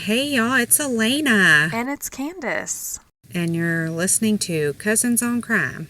Hey y'all, it's Alayna. And it's Candace. And you're listening to Cousins on Crime.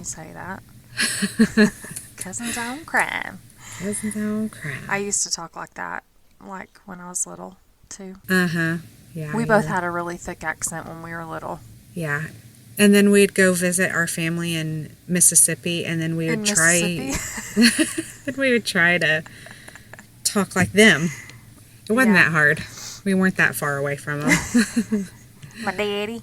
Say that. Cousins on Crime. Cousins on Crime. I used to talk like that, like when I was little, too. Uh-huh. Yeah. We both had a really thick accent when we were little. Yeah. And then we'd go visit our family in Mississippi, and then we would try to talk like them. It wasn't that hard. We weren't that far away from them. My daddy.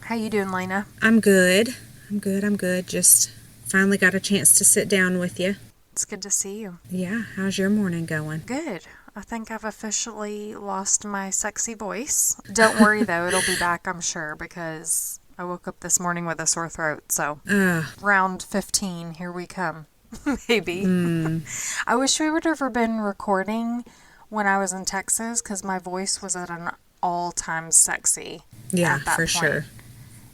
How you doing, Lena? I'm good. I'm good. Just finally got a chance to sit down with you. It's good to see you. Yeah. How's your morning going? Good. I think I've officially lost my sexy voice. Don't worry, though. It'll be back, I'm sure, because I woke up this morning with a sore throat. So, round 15, here we come. Maybe. I wish we would have ever been recording when I was in Texas, because my voice was at an all-time sexy. Yeah, at that for point. Sure.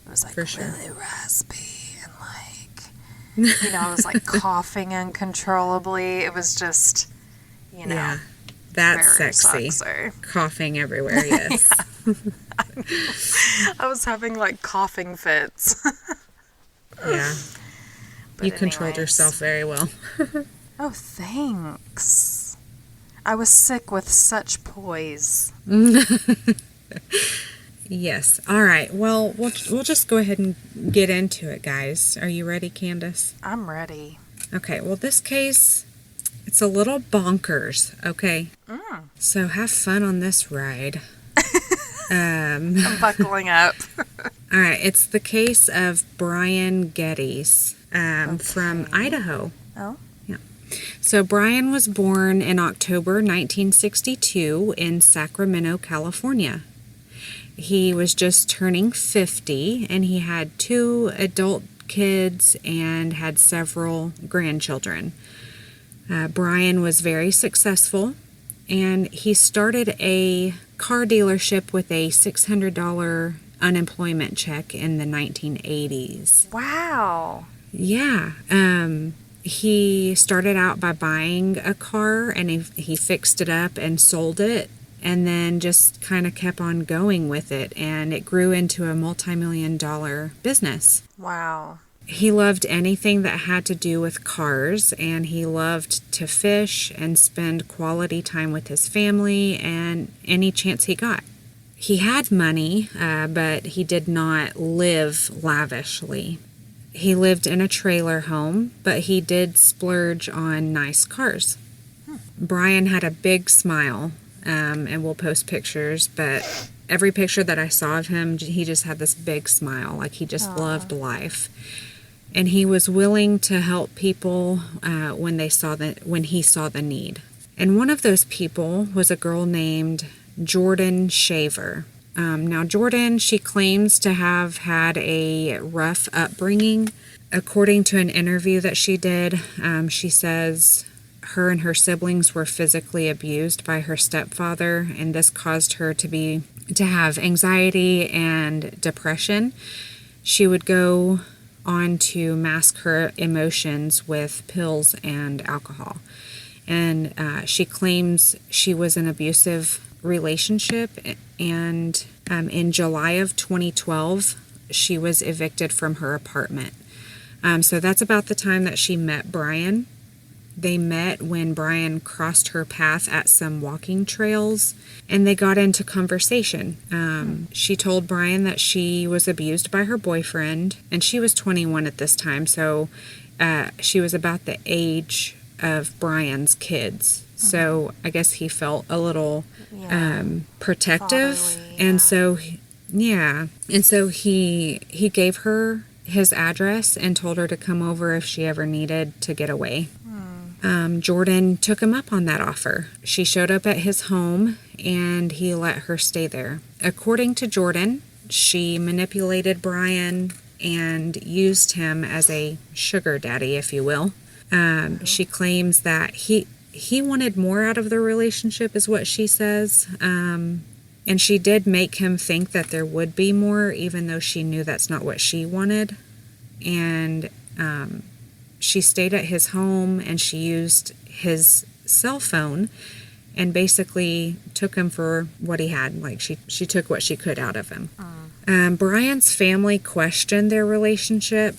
It was like really raspy and I was like coughing uncontrollably. It was just, Yeah, that's sexy. Coughing everywhere, yes. I was having like coughing fits. Yeah. But you controlled yourself very well. Oh, thanks. I was sick with such poise. Yes. All right. Well, we'll just go ahead and get into it, guys. Are you ready, Candace? I'm ready. Okay. Well, this case, it's a little bonkers, okay? So have fun on this ride. I'm buckling up. All right. It's the case of Brian Geddes from Idaho. Oh? Yeah. So Brian was born in October 1962 in Sacramento, California. He was just turning 50, and he had 2 adult kids and had several grandchildren. Brian was very successful, and he started a car dealership with a $600 unemployment check in the 1980s. Wow. Yeah. He started out by buying a car, and he fixed it up and sold it. And then just kind of kept on going with it, and it grew into a multi-million-dollar business. Wow. He loved anything that had to do with cars, and he loved to fish and spend quality time with his family and any chance he got. He had money, but he did not live lavishly. He lived in a trailer home, but he did splurge on nice cars. Brian had a big smile. And we'll post pictures, but every picture that I saw of him, he just had this big smile, like he just loved life. And he was willing to help people when he saw the need. And one of those people was a girl named Jordan Shaver. Now, Jordan, she claims to have had a rough upbringing. According to an interview that she did, she says her and her siblings were physically abused by her stepfather, and this caused her to have anxiety and depression. She would go on to mask her emotions with pills and alcohol. And she claims she was in an abusive relationship, and in July of 2012, she was evicted from her apartment. So that's about the time that she met Brian. They met when Brian crossed her path at some walking trails, and they got into conversation. She told Brian that she was abused by her boyfriend, and she was 21 at this time, so she was about the age of Brian's kids. So I guess he felt a little protective, fatherly, and so he gave her his address and told her to come over if she ever needed to get away. Jordan took him up on that offer. She showed up at his home and he let her stay there. According to Jordan, she manipulated Brian and used him as a sugar daddy, if you will. She claims that he wanted more out of the relationship, is what she says. And she did make him think that there would be more, even though she knew that's not what she wanted. And she stayed at his home and she used his cell phone and basically took him for what he had. Like she took what she could out of him. Brian's family questioned their relationship.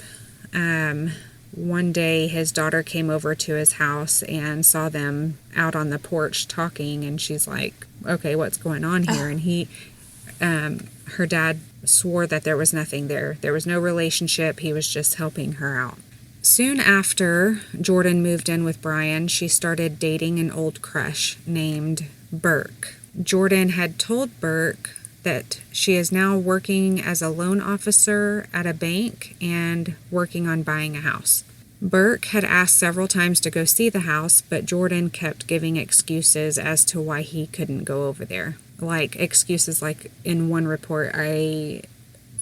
One day his daughter came over to his house and saw them out on the porch talking, and she's like, okay, what's going on here? And her dad swore that there was nothing there. There was no relationship. He was just helping her out. Soon after Jordan moved in with Brian, she started dating an old crush named Burke. Jordan had told Burke that she is now working as a loan officer at a bank and working on buying a house. Burke had asked several times to go see the house, but Jordan kept giving excuses as to why he couldn't go over there. Like excuses, like in one report I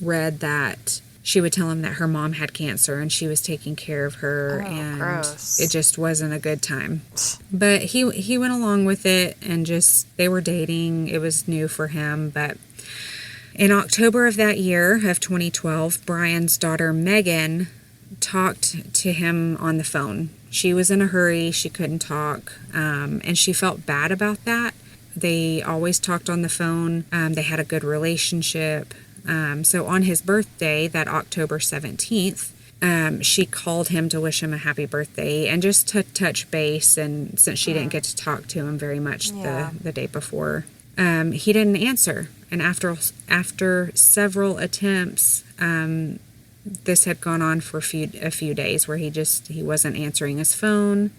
read that she would tell him that her mom had cancer and she was taking care of her, and gross. It just wasn't a good time. But he went along with it, and just they were dating. It was new for him. But in October of that year of 2012, Brian's daughter Megan talked to him on the phone. She was in a hurry. She couldn't talk, and she felt bad about that. They always talked on the phone. They had a good relationship. So on his birthday, that October 17th, she called him to wish him a happy birthday and just to touch base. And since she didn't get to talk to him very much the day before, he didn't answer. And after several attempts, this had gone on for a few days where he wasn't answering his phone.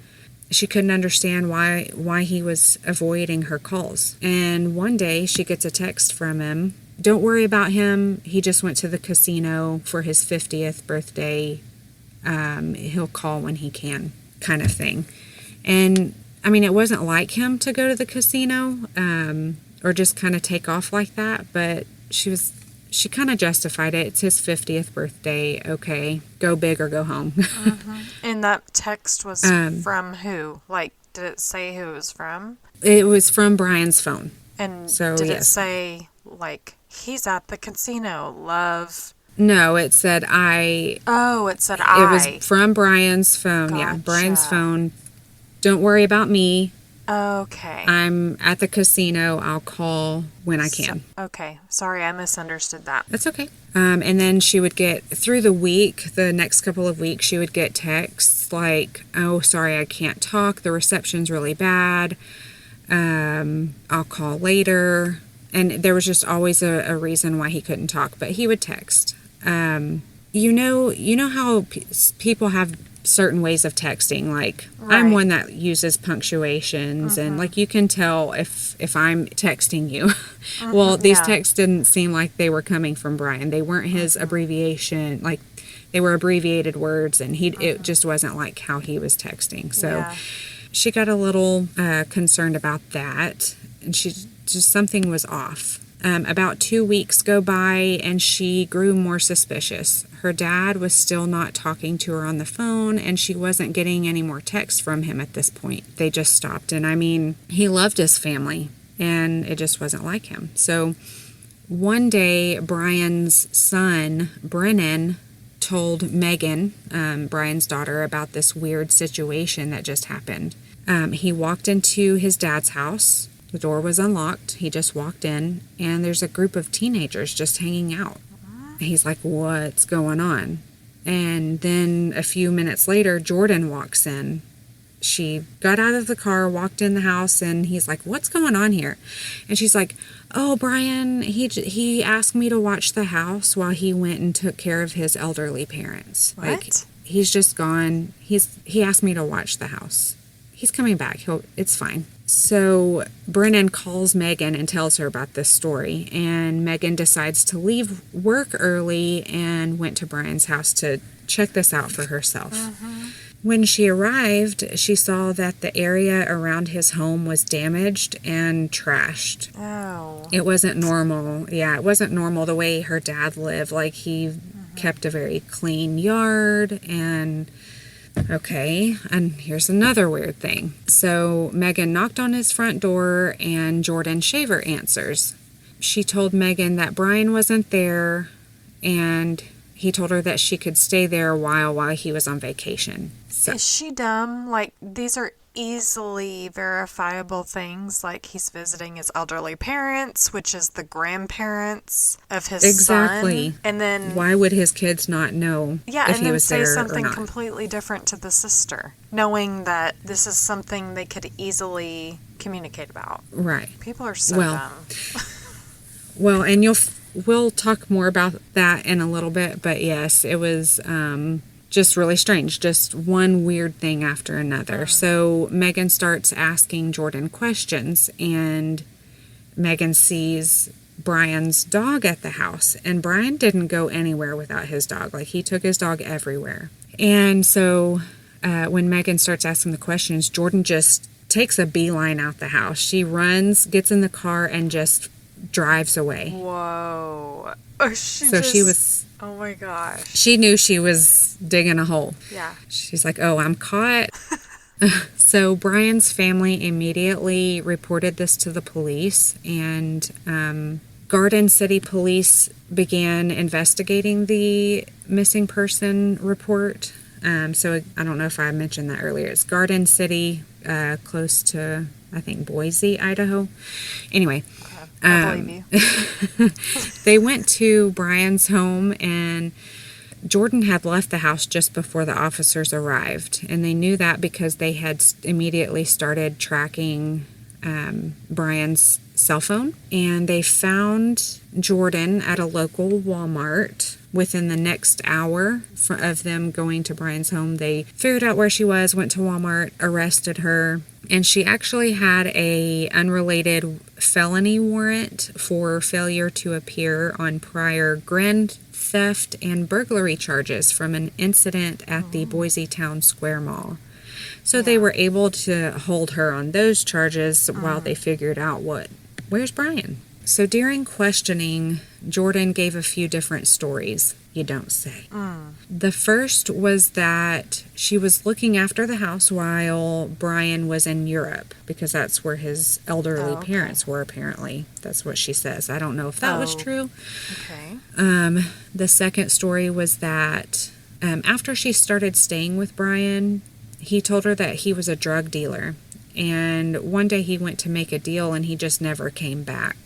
She couldn't understand why he was avoiding her calls. And one day she gets a text from him. Don't worry about him. He just went to the casino for his 50th birthday. He'll call when he can, kind of thing. And I mean, it wasn't like him to go to the casino, or just kind of take off like that, but she kind of justified it. It's his 50th birthday. Okay, go big or go home. And that text was from who? Like, did it say who it was from? It was from Brian's phone. And so, did yes. it say, like, he's at the casino, love? No, it said I. Oh, it said I. It was from Brian's phone. Gotcha. Yeah, Brian's phone. Don't worry about me. Okay. I'm at the casino. I'll call when I can. Okay. Sorry, I misunderstood that. That's okay. And then she would get, through the week, the next couple of weeks, she would get texts like, oh, sorry, I can't talk. The reception's really bad. I'll call later. And there was just always a reason why he couldn't talk, but he would text. You know how people have certain ways of texting, like Right. I'm one that uses punctuations, and like you can tell if I'm texting you. Well, these texts didn't seem like they were coming from Brian. They weren't his abbreviation, like they were abbreviated words, and it just wasn't like how he was texting. So she got a little concerned about that, and something was off. About 2 weeks go by, and she grew more suspicious. Her dad was still not talking to her on the phone, and she wasn't getting any more texts from him at this point. They just stopped. And I mean, he loved his family, and it just wasn't like him. So one day, Brian's son, Brennan, told Megan, Brian's daughter, about this weird situation that just happened. He walked into his dad's house. The door was unlocked. He just walked in, and there's a group of teenagers just hanging out. He's like, what's going on? And then a few minutes later, Jordan walks in. She got out of the car, walked in the house, and he's like, what's going on here? And she's like, oh, Brian, he asked me to watch the house while he went and took care of his elderly parents. What? Like, he's just gone. He asked me to watch the house. He's coming back. It's fine. So Brennan calls Megan and tells her about this story, and Megan decides to leave work early and went to Brian's house to check this out for herself. When she arrived, she saw that the area around his home was damaged and trashed. Oh. It wasn't normal. Yeah, it wasn't normal the way her dad lived. Like, he kept a very clean yard and... Okay, and here's another weird thing. So Megan knocked on his front door and Jordan Shaver answers. She told Megan that Brian wasn't there and he told her that she could stay there a while he was on vacation. So, is she dumb? Like, these are easily verifiable things. Like, he's visiting his elderly parents, which is the grandparents of his son. And then... why would his kids not know if he was there or not? And then say something completely different to the sister, knowing that this is something they could easily communicate about. Right. People are so dumb. Well, and we'll talk more about that in a little bit, but yes, it was just really strange. Just one weird thing after another. So Megan starts asking Jordan questions, and Megan sees Brian's dog at the house, and Brian didn't go anywhere without his dog. Like, he took his dog everywhere. And so when Megan starts asking the questions, Jordan just takes a beeline out the house. She runs, gets in the car, and just drives away. Whoa. She was... oh my gosh. She knew she was digging a hole. Yeah. She's like, oh, I'm caught. So Brian's family immediately reported this to the police, and Garden City Police began investigating the missing person report. So I don't know if I mentioned that earlier. It's Garden City, close to, I think, Boise, Idaho. Anyway. I believe you. They went to Brian's home, and Jordan had left the house just before the officers arrived. And they knew that because they had immediately started tracking Brian's cell phone. And they found Jordan at a local Walmart within the next hour of them going to Brian's home. They figured out where she was, went to Walmart, arrested her. And she actually had a unrelated felony warrant for failure to appear on prior grand theft and burglary charges from an incident at the Boise Town Square Mall. So they were able to hold her on those charges while they figured out where's Brian? So during questioning, Jordan gave a few different stories. You don't say. The first was that she was looking after the house while Brian was in Europe, because that's where his elderly parents were, apparently. That's what she says. I don't know if that was true. Okay. The second story was that after she started staying with Brian, he told her that he was a drug dealer. And one day he went to make a deal and he just never came back.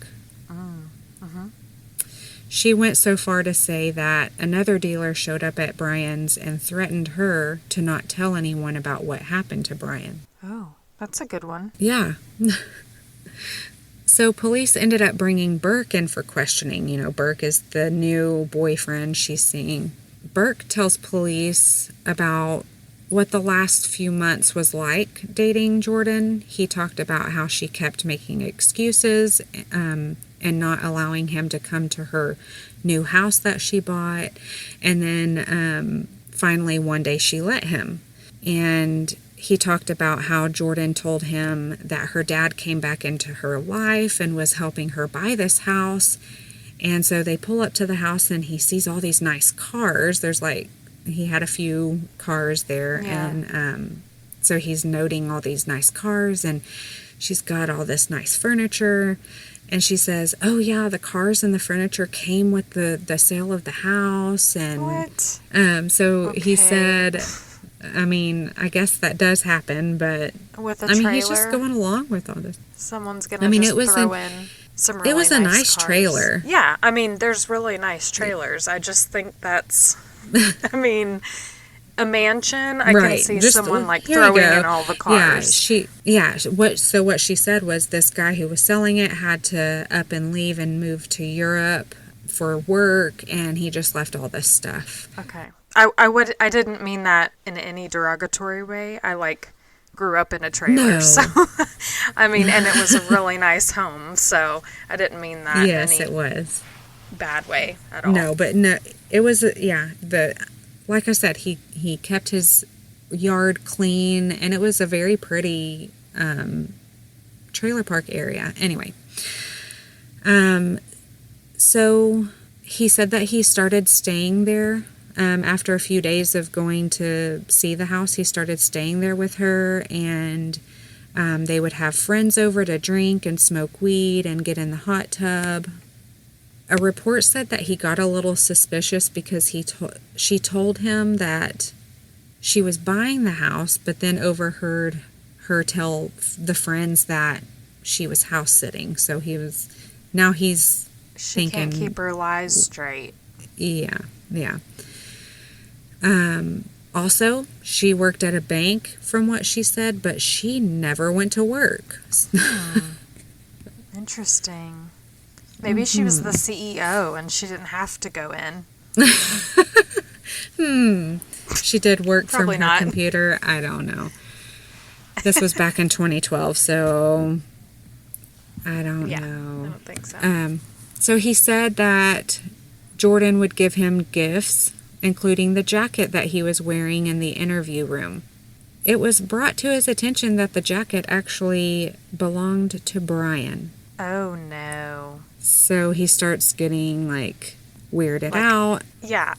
She went so far to say that another dealer showed up at Brian's and threatened her to not tell anyone about what happened to Brian. Oh, that's a good one. Yeah. So police ended up bringing Burke in for questioning. You know, Burke is the new boyfriend she's seeing. Burke tells police about what the last few months was like dating Jordan. He talked about how she kept making excuses, and not allowing him to come to her new house that she bought. And then finally one day she let him. And he talked about how Jordan told him that her dad came back into her life and was helping her buy this house. And so they pull up to the house and he sees all these nice cars. He had a few cars there. Yeah. And so he's noting all these nice cars, and she's got all this nice furniture. And she says, oh, yeah, the cars and the furniture came with the sale of the house. And what? So he said, I mean, I guess that does happen, but with a trailer? He's just going along with all this. Someone's going to throw in some really nice. It was a nice cars. trailer. Yeah, I mean, there's really nice trailers. I just think that's, I mean... a mansion, I can see just, someone throwing in all the cars. What she said was this guy who was selling it had to up and leave and move to Europe for work, and he just left all this stuff. Okay. I didn't mean that in any derogatory way. I grew up in a trailer. No. So I mean, and it was a really nice home, so I didn't mean that in any it was bad way at all. No, but no, it was like I said, he kept his yard clean, and it was a very pretty trailer park area. Anyway, so he said that he started staying there after a few days of going to see the house. He started staying there with her, and they would have friends over to drink and smoke weed and get in the hot tub. A report said that he got a little suspicious because she told him that she was buying the house, but then overheard her tell the friends that she was house sitting. So he's She thinking, can't keep her lies straight. Yeah. Also, she worked at a bank from what she said, but she never went to work. Interesting. Maybe she was the CEO and she didn't have to go in. She did work Probably from her not. computer. I don't know. This was back in 2012, so I don't Yeah, know. I don't think so. So he said that Jordan would give him gifts, including the jacket that he was wearing in the interview room. It was brought to his attention that the jacket actually belonged to Brian. Oh, no. So he starts getting, weirded out. Yeah.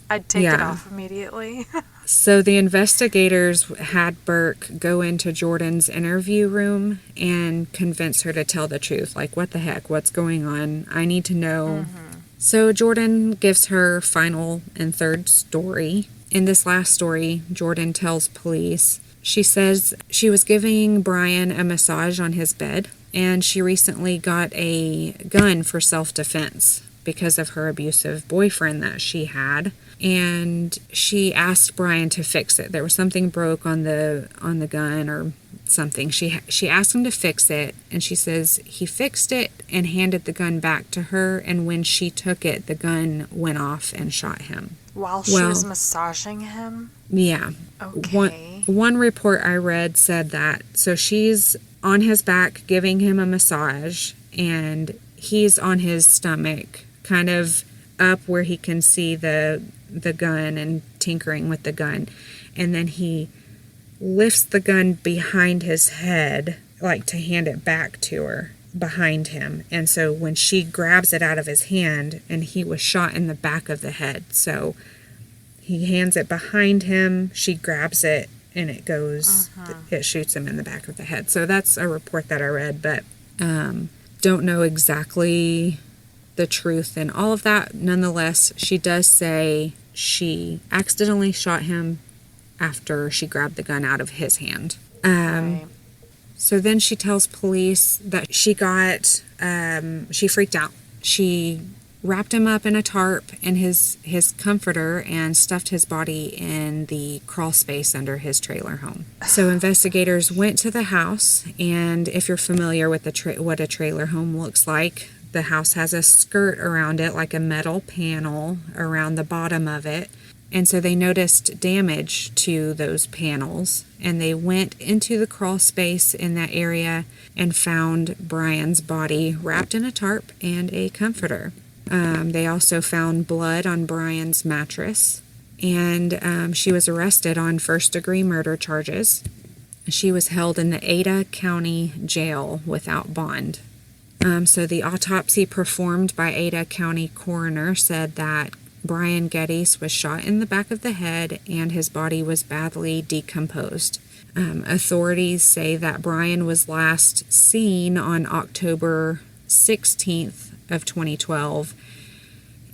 I'd take it Yeah. off immediately. So the investigators had Burke go into Jordan's interview room and convince her to tell the truth. Like, what the heck? What's going on? I need to know. So Jordan gives her final and third story. In this last story, Jordan tells police, she says she was giving Brian a massage on his bed, and she recently got a gun for self-defense because of her abusive boyfriend that she had. And she asked Brian to fix it. There was something broke on the gun or something. She asked him to fix it, and she says he fixed it and handed the gun back to her, and when she took it, the gun went off and shot him. While she was massaging him? Yeah. Okay. One report I read said that. So she's on his back giving him a massage, and he's on his stomach, kind of up where he can see the gun and tinkering with the gun. And then he lifts the gun behind his head, like to hand it back to her behind him. And so when she grabs it out of his hand, and he was shot in the back of the head. So he hands it behind him, she grabs it, and it goes, it shoots him in the back of the head. So that's a report that I read, but don't know exactly the truth and all of that. Nonetheless, she does say she accidentally shot him after she grabbed the gun out of his hand. Right. So then she tells police that she freaked out. She wrapped him up in a tarp and his comforter and stuffed his body in the crawl space under his trailer home. So investigators went to the house, and if you're familiar with what a trailer home looks like, the house has a skirt around it, like a metal panel around the bottom of it. And so they noticed damage to those panels, and they went into the crawl space in that area and found Brian's body wrapped in a tarp and a comforter. They also found blood on Brian's mattress, and she was arrested on first-degree murder charges. She was held in the Ada County Jail without bond. So the autopsy performed by Ada County coroner said that Brian Geddes was shot in the back of the head and his body was badly decomposed. Authorities say that Brian was last seen on October 16th of 2012,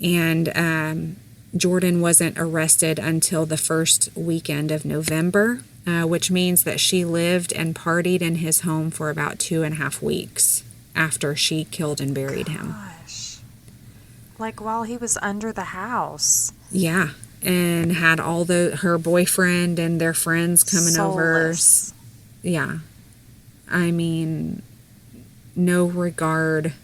and Jordan wasn't arrested until the first weekend of November, which means that she lived and partied in his home for about 2.5 weeks after she killed and buried him. Gosh. Like while he was under the house. Yeah, and had all her boyfriend and their friends coming Soulless. over. Yeah. I mean, no regard.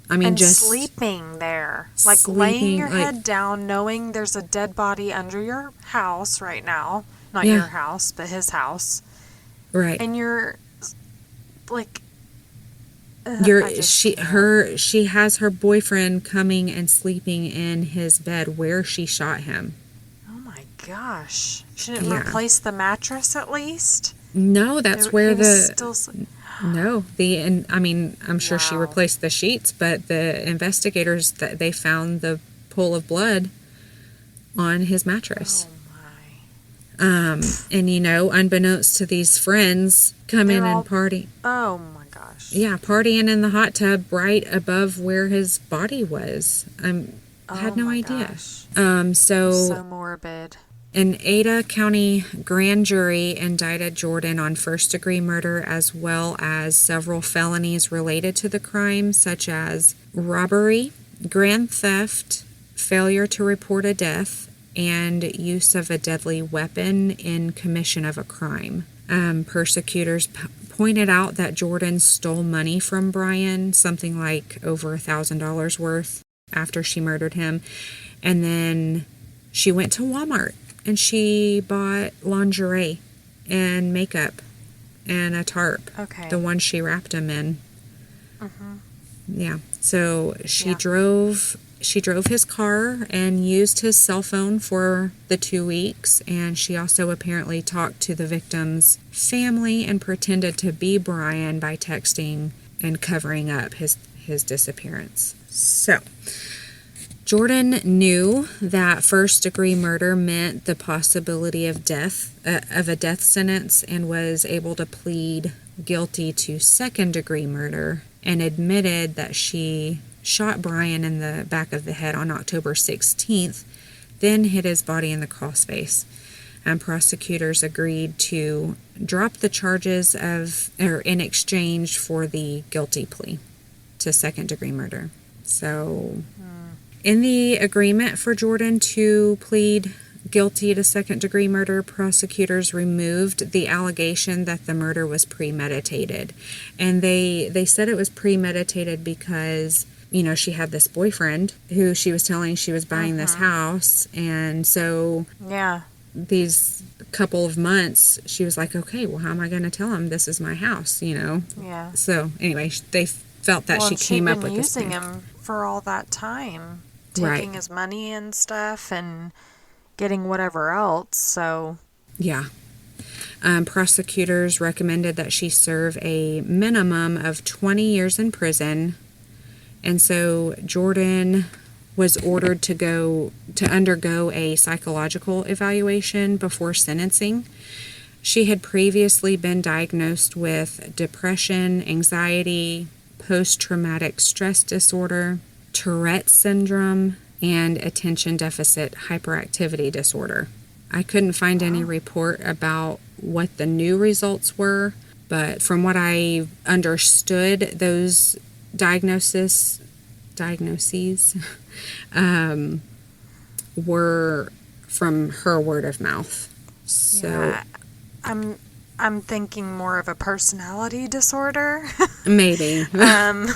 I mean, And just sleeping there. Like laying sleeping, your like- head down knowing there's a dead body under your house right now. Not Yeah. your house, but his house. right. And you're like She has her boyfriend coming and sleeping in his bed where she shot him. Oh my gosh. Shouldn't Yeah. replace the mattress at least? No, that's where He was the still no the and I mean I'm sure she Wow. replaced the sheets, but the investigators that they found the pool of blood on his mattress. Oh my. And unbeknownst to these friends, come in They're and all- party. Oh my gosh. Yeah, partying in the hot tub right above where his body was. I had Oh no my idea. gosh. So So morbid. an Ada County grand jury indicted Jordan on first-degree murder as well as several felonies related to the crime, such as robbery, grand theft, failure to report a death, and use of a deadly weapon in commission of a crime. Persecutors pointed out that Jordan stole money from Brian, something like over $1,000 worth, after she murdered him. And then she went to Walmart and she bought lingerie and makeup and a tarp. Okay. The one she wrapped him in. Mm-hmm. Yeah. So she Yeah. drove his car and used his cell phone for the 2 weeks, and she also apparently talked to the victim's family and pretended to be Brian by texting and covering up his disappearance. So Jordan knew that first-degree murder meant the possibility of death, of a death sentence, and was able to plead guilty to second-degree murder and admitted that she shot Brian in the back of the head on October 16th, then hit his body in the crawl space. And prosecutors agreed to drop the charges in exchange for the guilty plea to second-degree murder. So in the agreement for Jordan to plead guilty to second-degree murder, prosecutors removed the allegation that the murder was premeditated. And they said it was premeditated because, she had this boyfriend who she was telling she was buying this house. And so Yeah. these couple of months, she was like, okay, well, how am I going to tell him this is my house, Yeah. So anyway, they felt that she and came she'd up been with this using thing. him for all that time, Right. taking his money and stuff and getting whatever else. So Yeah. Prosecutors recommended that she serve a minimum of 20 years in prison. And so Jordan was ordered to undergo a psychological evaluation before sentencing. She had previously been diagnosed with depression, anxiety, post-traumatic stress disorder, Tourette's syndrome, and attention deficit hyperactivity disorder. I couldn't find any report about what the new results were, but from what I understood, those diagnoses were from her word of mouth. So yeah, I'm thinking more of a personality disorder. maybe. um,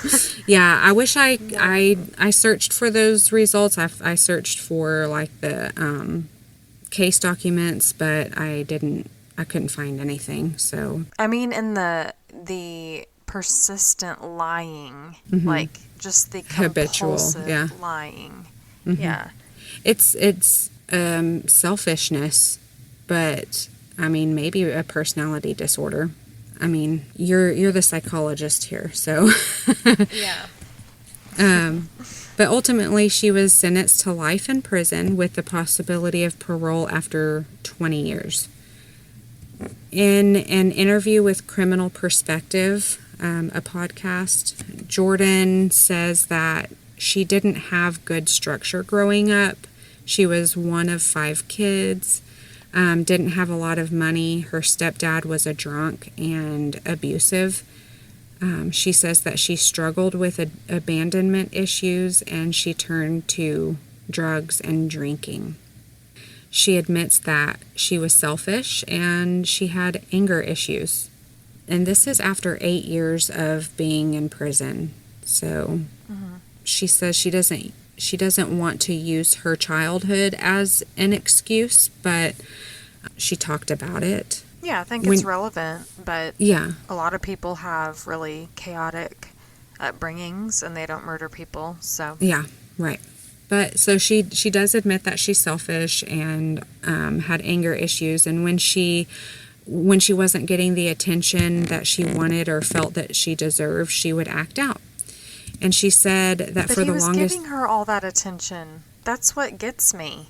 Yeah, I wish I searched for those results. I searched for like the case documents, but I couldn't find anything. So I mean, in the persistent lying, like just the Habitual, compulsive yeah. lying. Yeah. it's selfishness, but I mean maybe a personality disorder. I mean, you're the psychologist here, so Yeah. but ultimately she was sentenced to life in prison with the possibility of parole after 20 years. In an interview with Criminal Perspective, a podcast, Jordan says that she didn't have good structure growing up. She was one of 5 kids, didn't have a lot of money. Her stepdad was a drunk and abusive. She says that she struggled with abandonment issues and she turned to drugs and drinking. She admits that she was selfish and she had anger issues. And this is after 8 years of being in prison. So she says she doesn't want to use her childhood as an excuse, but she talked about it. Yeah, I think it's relevant, but Yeah. a lot of people have really chaotic upbringings and they don't murder people, so. Yeah, right. But so she does admit that she's selfish and had anger issues, and when she wasn't getting the attention that she wanted or felt that she deserved, she would act out. And she said that for the longest... But he was giving her all that attention. That's what gets me.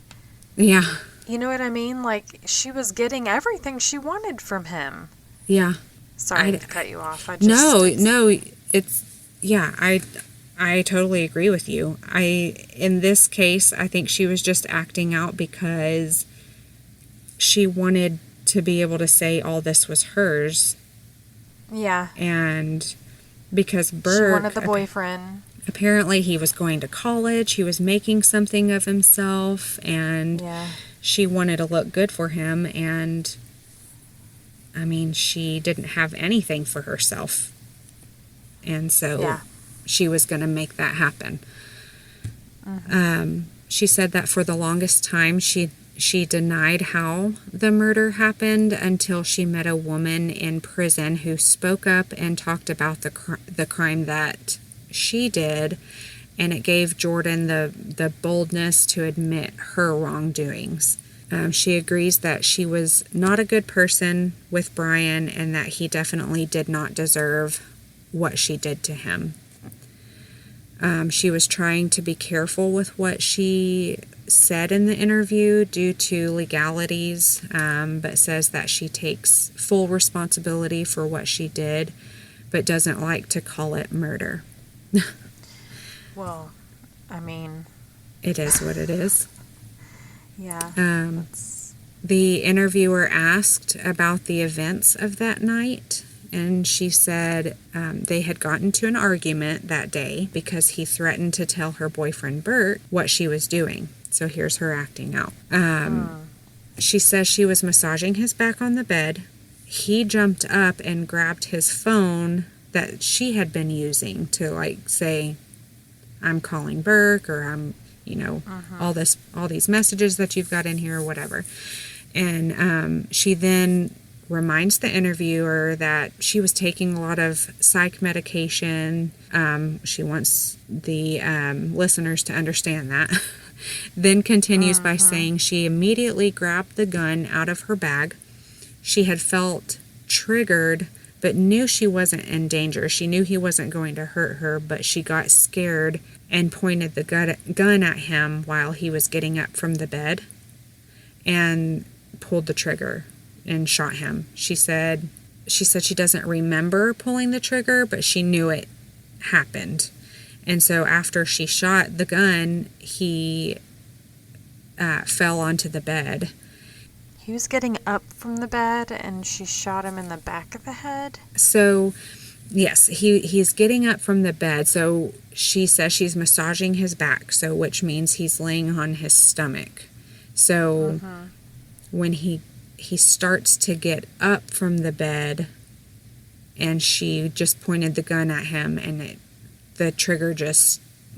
Yeah. You know what I mean? Like, she was getting everything she wanted from him. Yeah. Sorry to cut you off. No, it's... Yeah, I totally agree with you. In this case, I think she was just acting out because she wanted to be able to say all this was hers. Yeah. And because Burke... She wanted the boyfriend. Apparently he was going to college, he was making something of himself, and she wanted to look good for him, and I mean, she didn't have anything for herself. And so she was going to make that happen. She said that for the longest time she denied how the murder happened until she met a woman in prison who spoke up and talked about the crime that she did, and it gave Jordan the boldness to admit her wrongdoings. She agrees that she was not a good person with Brian and that he definitely did not deserve what she did to him. She was trying to be careful with what she said in the interview due to legalities, but says that she takes full responsibility for what she did, but doesn't like to call it murder. Well, I mean... It is what it is. Yeah. The interviewer asked about the events of that night, and she said they had gotten to an argument that day because he threatened to tell her boyfriend Bert what she was doing. So here's her acting out. She says she was massaging his back on the bed. He jumped up and grabbed his phone that she had been using to, like, say, I'm calling Burke, or I'm, all these messages that you've got in here, or whatever. And she then reminds the interviewer that she was taking a lot of psych medication. She wants the listeners to understand that. Then continues by saying she immediately grabbed the gun out of her bag. She had felt triggered, but knew she wasn't in danger. She knew he wasn't going to hurt her, but she got scared and pointed the gun at him while he was getting up from the bed and pulled the trigger and shot him. She said she doesn't remember pulling the trigger, but she knew it happened. And so after she shot the gun, he fell onto the bed. He was getting up from the bed and she shot him in the back of the head? So, yes, he's getting up from the bed. So she says she's massaging his back, so which means he's laying on his stomach. So when he starts to get up from the bed and she just pointed the gun at him and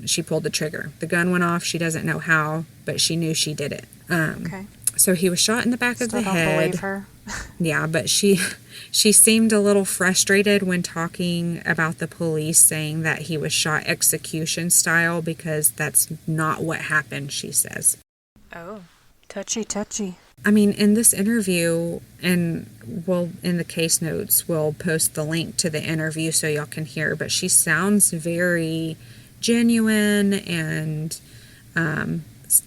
she pulled the trigger. The gun went off. She doesn't know how, but she knew she did it. Okay. So he was shot in the back of the head. Still don't believe her. Yeah, but she seemed a little frustrated when talking about the police, saying that he was shot execution style because that's not what happened, she says. Oh, touchy. I mean, in this interview, and in the case notes, we'll post the link to the interview so y'all can hear, but she sounds very genuine, and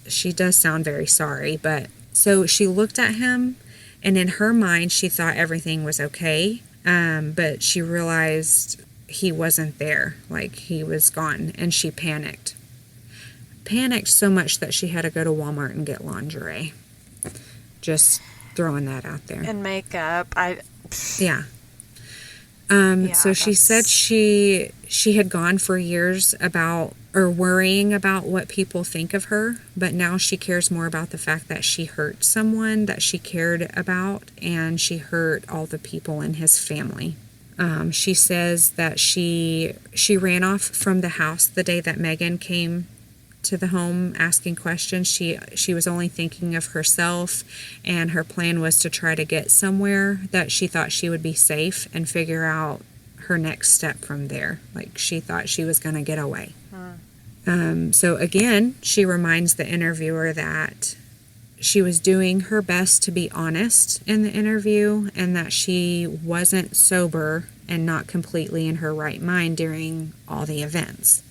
she does sound very sorry. But so she looked at him, and in her mind, she thought everything was okay, but she realized he wasn't there, like he was gone, and she panicked so much that she had to go to Walmart and get lingerie. Just throwing that out there. And makeup. Yeah. So she said she had gone for years worrying about what people think of her, but now she cares more about the fact that she hurt someone that she cared about, and she hurt all the people in his family. She says that she ran off from the house the day that Megan came to the home asking questions. She was only thinking of herself, and her plan was to try to get somewhere that she thought she would be safe and figure out her next step from there. Like, she thought she was going to get away. So again, she reminds the interviewer that she was doing her best to be honest in the interview and that she wasn't sober and not completely in her right mind during all the events.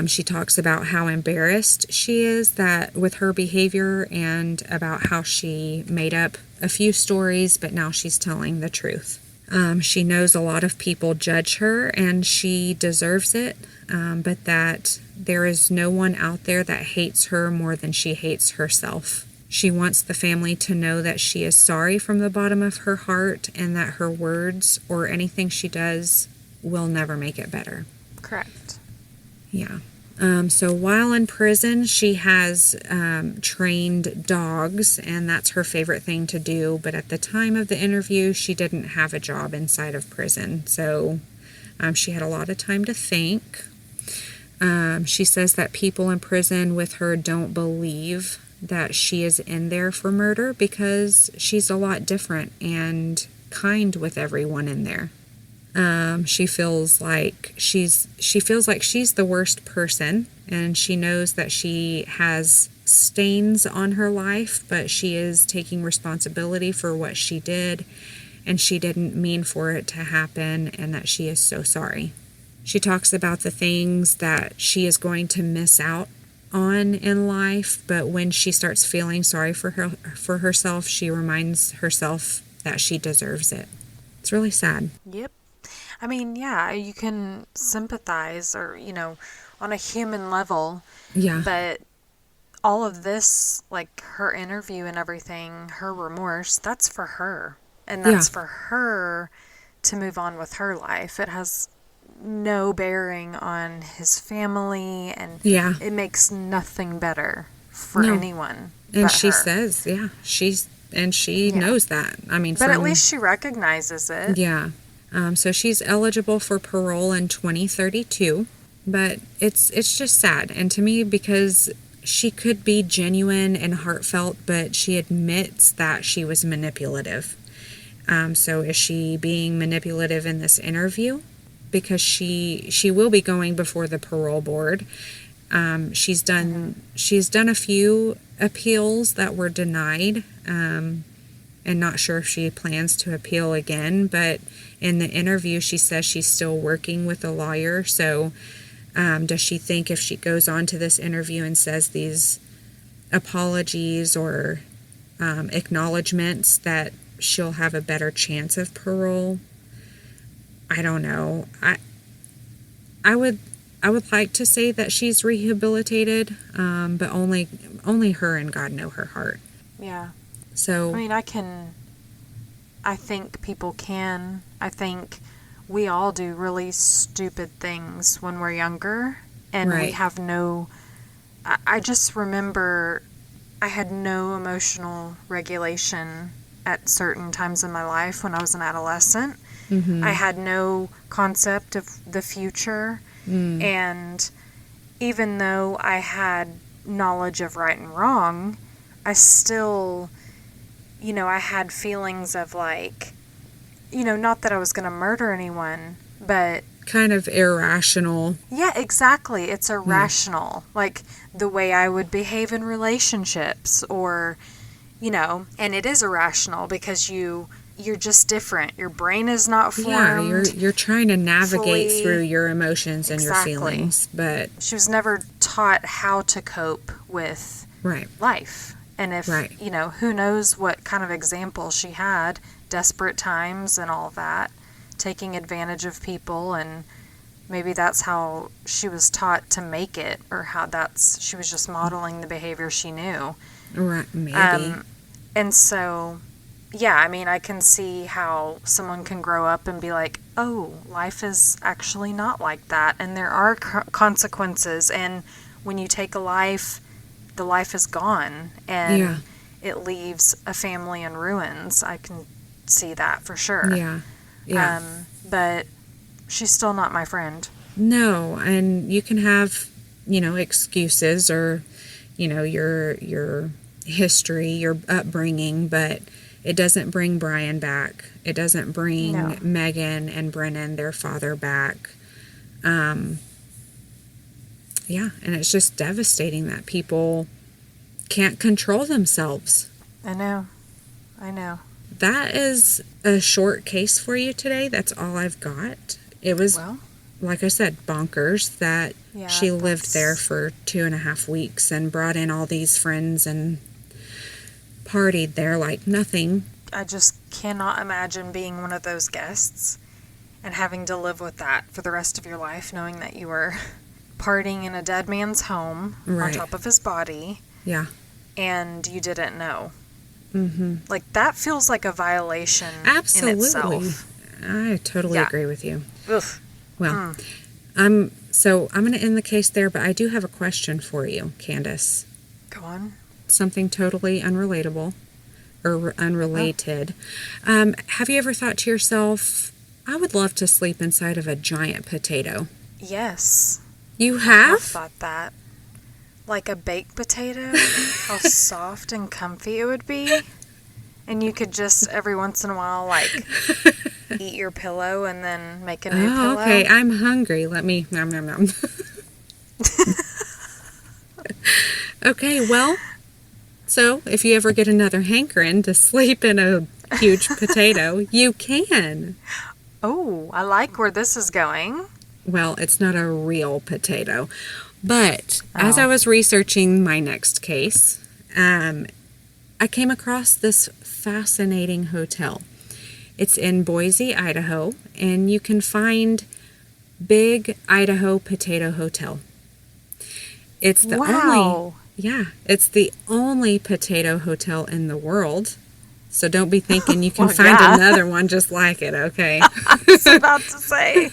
She talks about how embarrassed she is that with her behavior and about how she made up a few stories, but now she's telling the truth. She knows a lot of people judge her and she deserves it, but that there is no one out there that hates her more than she hates herself. She wants the family to know that she is sorry from the bottom of her heart and that her words or anything she does will never make it better. Correct. Yeah. So while in prison, she has trained dogs, and that's her favorite thing to do. But at the time of the interview, she didn't have a job inside of prison. So she had a lot of time to think. She says that people in prison with her don't believe that she is in there for murder because she's a lot different and kind with everyone in there. She feels like she's the worst person, and she knows that she has stains on her life, but she is taking responsibility for what she did, and she didn't mean for it to happen, and that she is so sorry. She talks about the things that she is going to miss out on in life, but when she starts feeling sorry for herself, she reminds herself that she deserves it. It's really sad. Yep. I mean, yeah, you can sympathize or, on a human level. Yeah. But all of this, like her interview and everything, her remorse, that's for her. And that's for her to move on with her life. It has no bearing on his family, and it makes nothing better for anyone. And she says, she knows that. I mean, but at least she recognizes it. Yeah. So she's eligible for parole in 2032, but it's just sad. And to me, because she could be genuine and heartfelt, but she admits that she was manipulative. So is she being manipulative in this interview? Because she will be going before the parole board. She's done a few appeals that were denied, and not sure if she plans to appeal again, but in the interview she says she's still working with a lawyer. So does she think if she goes on to this interview and says these apologies or acknowledgments that she'll have a better chance of parole? I don't know. I would like to say that she's rehabilitated, but only her and God know her heart. Yeah. So I mean, I think people can. I think we all do really stupid things when we're younger, and we have no. I just remember I had no emotional regulation at certain times in my life when I was an adolescent. Mm-hmm. I had no concept of the future, and even though I had knowledge of right and wrong, I still, I had feelings of like, not that I was going to murder anyone, but kind of irrational. Yeah, exactly. It's irrational. Like the way I would behave in relationships, or, and it is irrational because you're just different. Your brain is not formed. Yeah, you're trying to navigate through your emotions and your feelings, but she was never taught how to cope with life. And if, who knows what kind of example she had, desperate times and all that, taking advantage of people, and maybe that's how she was taught to make it, or how she was just modeling the behavior she knew. Right, maybe. And so, yeah, I mean, I can see how someone can grow up and be like, oh, life is actually not like that, and there are consequences, and when you take a life, the life is gone, and it leaves a family in ruins. I can see that for sure. Yeah. But she's still not my friend. No, and you can have, excuses or, your history, your upbringing, but it doesn't bring Brian back. It doesn't bring Megan and Brennan, their father, back. Yeah, and it's just devastating that people can't control themselves. I know. That is a short case for you today. That's all I've got. It was, Well, like I said, bonkers that she lived there for 2.5 weeks and brought in all these friends and partied there like nothing. I just cannot imagine being one of those guests and having to live with that for the rest of your life, knowing that you were partying in a dead man's home on top of his body. Yeah. And you didn't know. Mm-hmm. Like, that feels like a violation Absolutely. in itself. I totally agree with you. Ugh. Well, I'm going to end the case there, but I do have a question for you, Candace. Go on. Something totally unrelatable or unrelated. Have you ever thought to yourself, I would love to sleep inside of a giant potato? Yes. You have? I've thought that. Like a baked potato, how soft and comfy it would be. And you could just, every once in a while, like, eat your pillow and then make a new pillow. Okay, I'm hungry. Let me, nom, nom, nom. Okay, well, so if you ever get another hankering to sleep in a huge potato, you can. Oh, I like where this is going. Well, it's not a real potato. But as I was researching my next case, I came across this fascinating hotel. It's in Boise, Idaho, and you can find Big Idaho Potato Hotel. It's the it's the only potato hotel in the world. So don't be thinking you can find another one just like it, okay? I was about to say.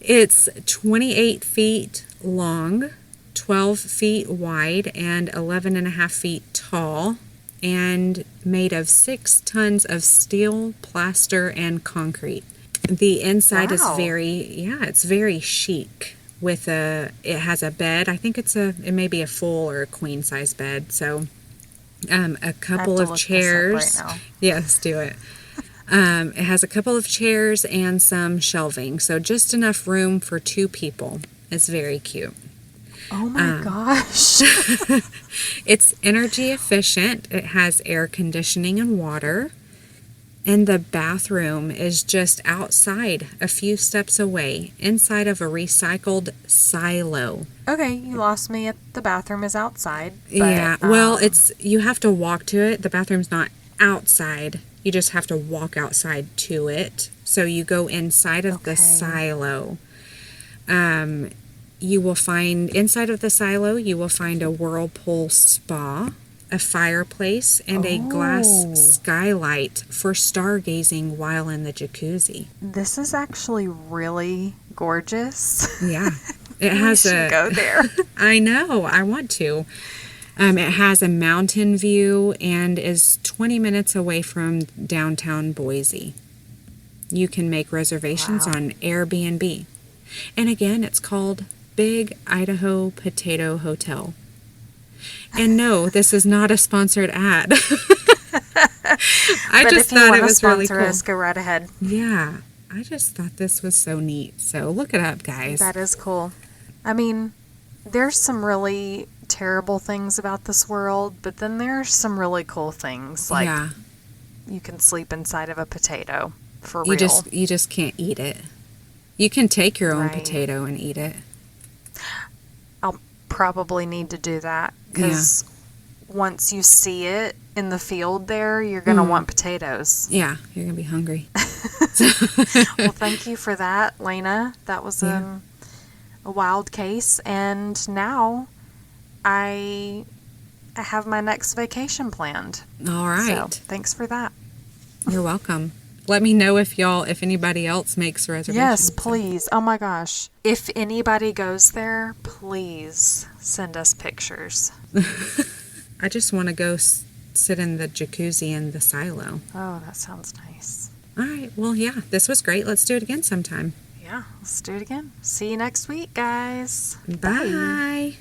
It's 28 feet long, 12 feet wide, and 11.5 feet tall, and made of 6 tons of steel, plaster, and concrete. The inside is it's very chic. It has a bed. I think it may be a full or a queen size bed. So, a couple of chairs. Right now. Yes, do it. It has a couple of chairs and some shelving, so just enough room for 2 people. It's very cute. Oh my gosh. It's energy efficient. It has air conditioning and water. And the bathroom is just outside, a few steps away, inside of a recycled silo. Okay, you lost me at the bathroom is outside. But, yeah, well, you have to walk to it. The bathroom's not outside. You just have to walk outside to it. So you go inside of the silo. You will find, inside of the silo, you will find a whirlpool spa, a fireplace, and a glass skylight for stargazing while in the jacuzzi. This is actually really gorgeous. Yeah. It has go there. I know. I want to. It has a mountain view and is 20 minutes away from downtown Boise. You can make reservations on Airbnb. And again, it's called Big Idaho Potato Hotel. And no, this is not a sponsored ad. I just thought it was really cool. Us, go right ahead. Yeah, I just thought this was so neat. So look it up, guys. That is cool. I mean, there's some really terrible things about this world, but then there's some really cool things. Like, you can sleep inside of a potato, for real. You just can't eat it. You can take your own potato and eat it. I'll probably need to do that, because once you see it in the field there, you're going to want potatoes. Yeah, you're going to be hungry. Well, thank you for that, Alayna. That was a wild case, and now I have my next vacation planned. All right. So, thanks for that. You're welcome. Let me know if anybody else makes reservations. Yes, please. Oh my gosh. If anybody goes there, please send us pictures. I just want to go sit in the jacuzzi in the silo. Oh, that sounds nice. All right. Well, yeah, this was great. Let's do it again sometime. Yeah, let's do it again. See you next week, guys. Bye.